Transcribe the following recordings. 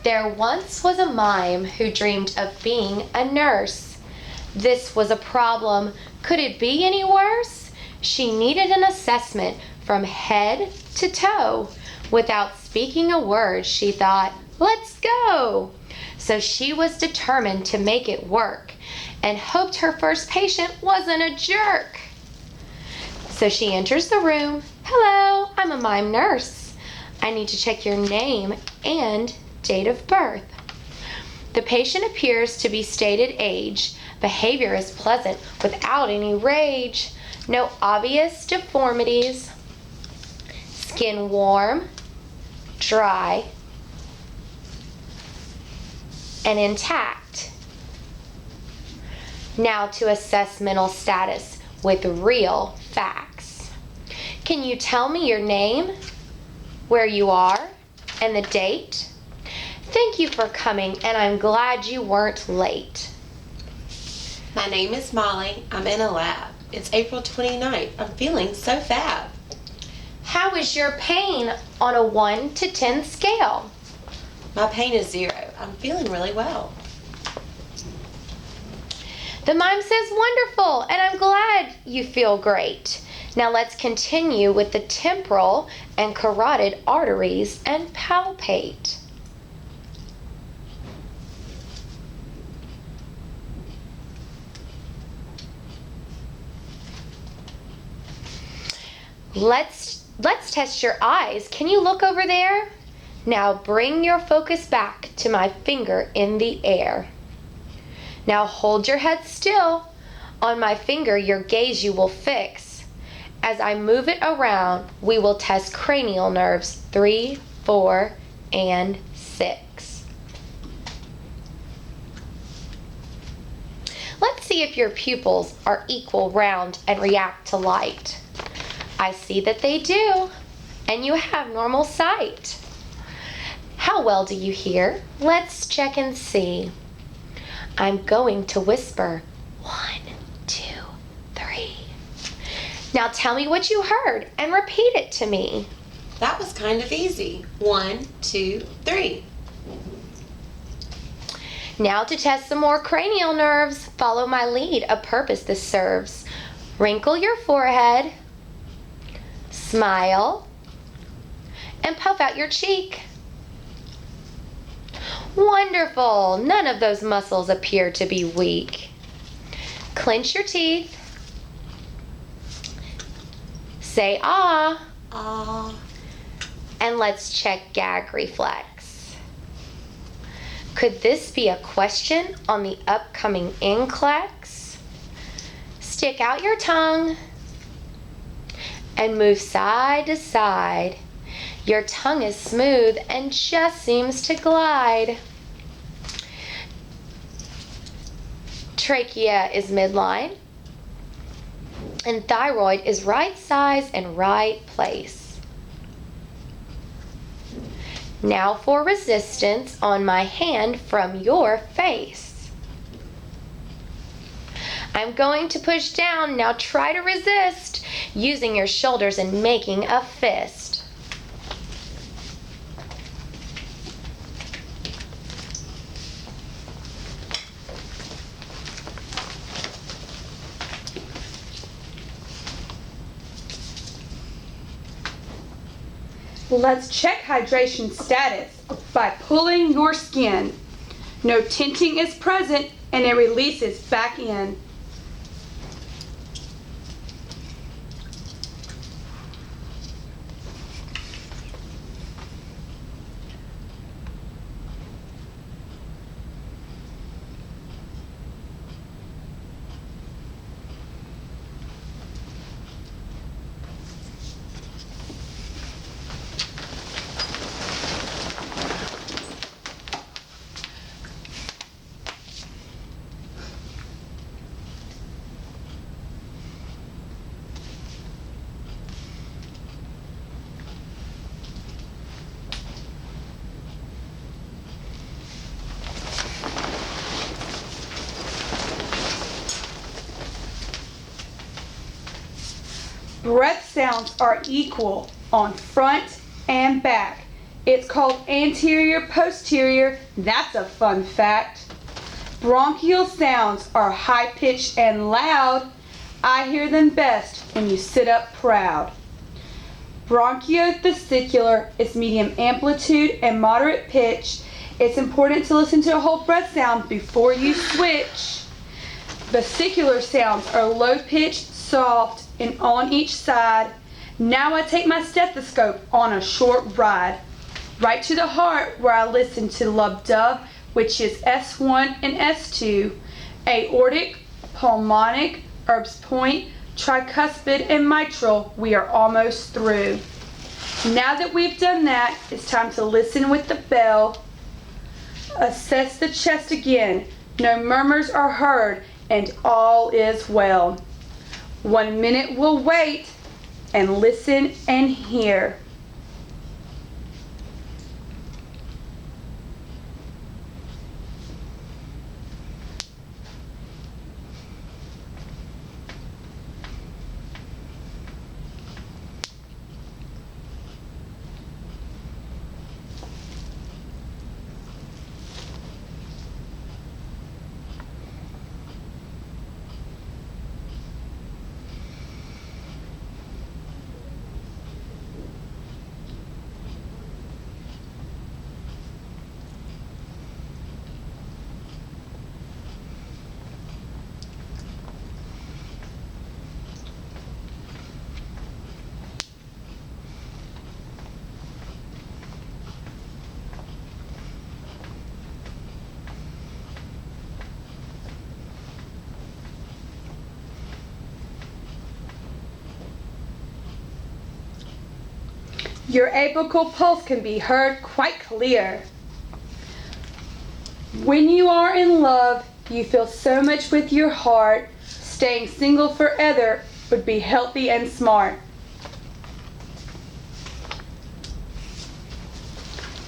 There once was a mime who dreamed of being a nurse. This was a problem. Could it be any worse? She needed an assessment from head to toe. Without speaking a word, she thought, "Let's go." So she was determined to make it work and hoped her first patient wasn't a jerk. So she enters the room. "Hello, I'm a mime nurse. I need to check your name and date of birth." The patient appears to be stated age. Behavior is pleasant without any rage. No obvious deformities. Skin warm, dry, and intact. Now to assess mental status with real facts. Can you tell me your name, where you are, and the date? Thank you for coming, and I'm glad you weren't late. My name is Molly. I'm in a lab. It's April 29th. I'm feeling so fab. How is your pain on a 1 to 10 scale? My pain is 0. I'm feeling really well. The mime says, "Wonderful, and I'm glad you feel great." Now let's continue with the temporal and carotid arteries and palpate. Let's test your eyes. Can you look over there? Now bring your focus back to my finger in the air. Now hold your head still. On my finger, your gaze you will fix. As I move it around, we will test cranial nerves 3, 4, and 6. Let's see if your pupils are equal round and react to light. I see that they do, and you have normal sight. How well do you hear? Let's check and see. I'm going to whisper 1, 2, 3. Now tell me what you heard and repeat it to me. That was kind of easy. 1, 2, 3. Now to test some more cranial nerves, follow my lead, a purpose this serves. Wrinkle your forehead, smile, and puff out your cheek. Wonderful! None of those muscles appear to be weak. Clench your teeth. Say ah. Ah. And let's check gag reflex. Could this be a question on the upcoming NCLEX? Stick out your tongue and move side to side. Your tongue is smooth and just seems to glide. Trachea is midline, and thyroid is right size and right place. Now for resistance on my hand from your face. I'm going to push down. Now try to resist using your shoulders and making a fist. Let's check hydration status by pulling your skin. No tinting is present and it releases back in. Breath sounds are equal on front and back. It's called anterior posterior. That's a fun fact. Bronchial sounds are high-pitched and loud. I hear them best when you sit up proud. Bronchiovesicular is medium amplitude and moderate pitch. It's important to listen to a whole breath sound before you switch. Vesicular sounds are low-pitched, soft, and on each side. Now I take my stethoscope on a short ride. Right to the heart where I listen to lub dub, which is S1 and S2, aortic, pulmonic, Erb's point, tricuspid, and mitral. We are almost through. Now that we've done that, it's time to listen with the bell. Assess the chest again. No murmurs are heard, and all is well. 1 minute we'll wait and listen and hear. Your apical pulse can be heard quite clear. When you are in love, you feel so much with your heart. Staying single forever would be healthy and smart.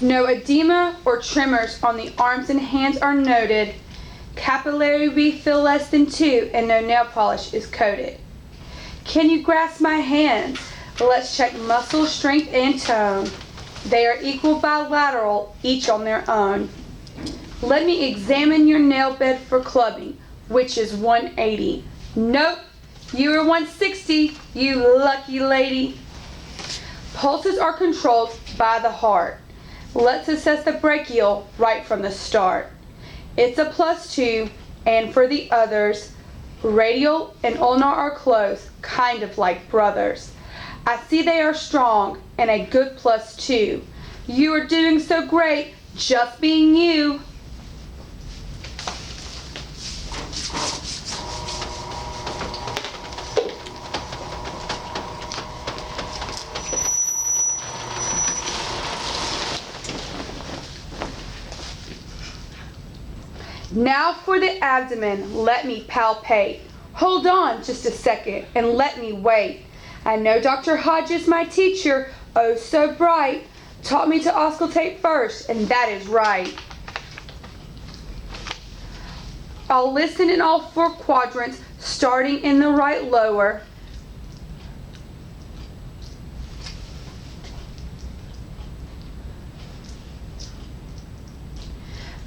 No edema or tremors on the arms and hands are noted. Capillary refill less than 2 and no nail polish is coated. Can you grasp my hands? Let's check muscle strength and tone. They are equal bilateral, each on their own. Let me examine your nail bed for clubbing, which is 180. Nope, you are 160, you lucky lady. Pulses are controlled by the heart. Let's assess the brachial right from the start. It's a +2, and for the others, radial and ulnar are close, kind of like brothers. I see they are strong and a good +2. You are doing so great, just being you. Now for the abdomen, let me palpate. Hold on just a second and let me wait. I know Dr. Hodges, my teacher, oh so bright, taught me to auscultate first, and that is right. I'll listen in all 4 quadrants, starting in the right lower.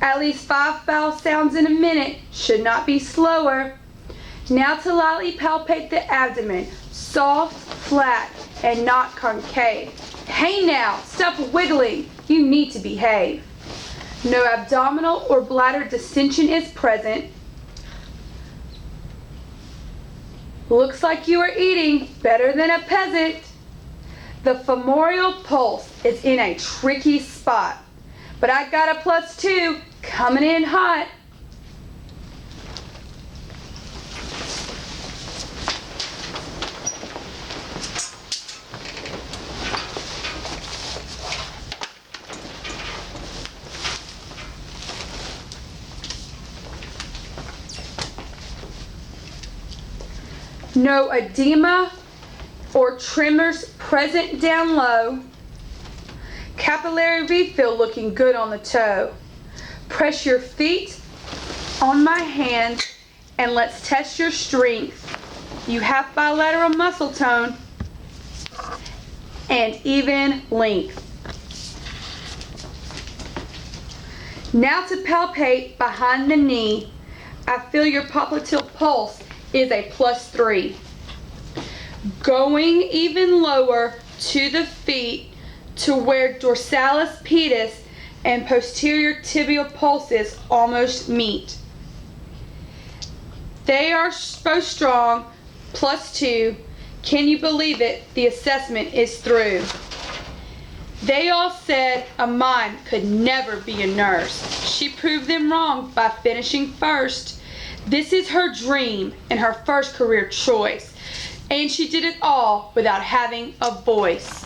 At least 5 vowel sounds in a minute, should not be slower. Now to lightly palpate the abdomen, soft, flat, and not concave. Hey now, stop wiggling, you need to behave. No abdominal or bladder distension is present. Looks like you are eating better than a peasant. The femoral pulse is in a tricky spot, but I got a +2 coming in hot. No edema or tremors present down low. Capillary refill looking good on the toe. Press your feet on my hand and let's test your strength. You have bilateral muscle tone and even length. Now to palpate behind the knee. I feel your popliteal pulse is a +3. Going even lower to the feet to where dorsalis pedis and posterior tibial pulses almost meet. They are both strong, +2. Can you believe it? The assessment is through. They all said a mime could never be a nurse. She proved them wrong by finishing first. This is her dream and her first career choice. And she did it all without having a voice.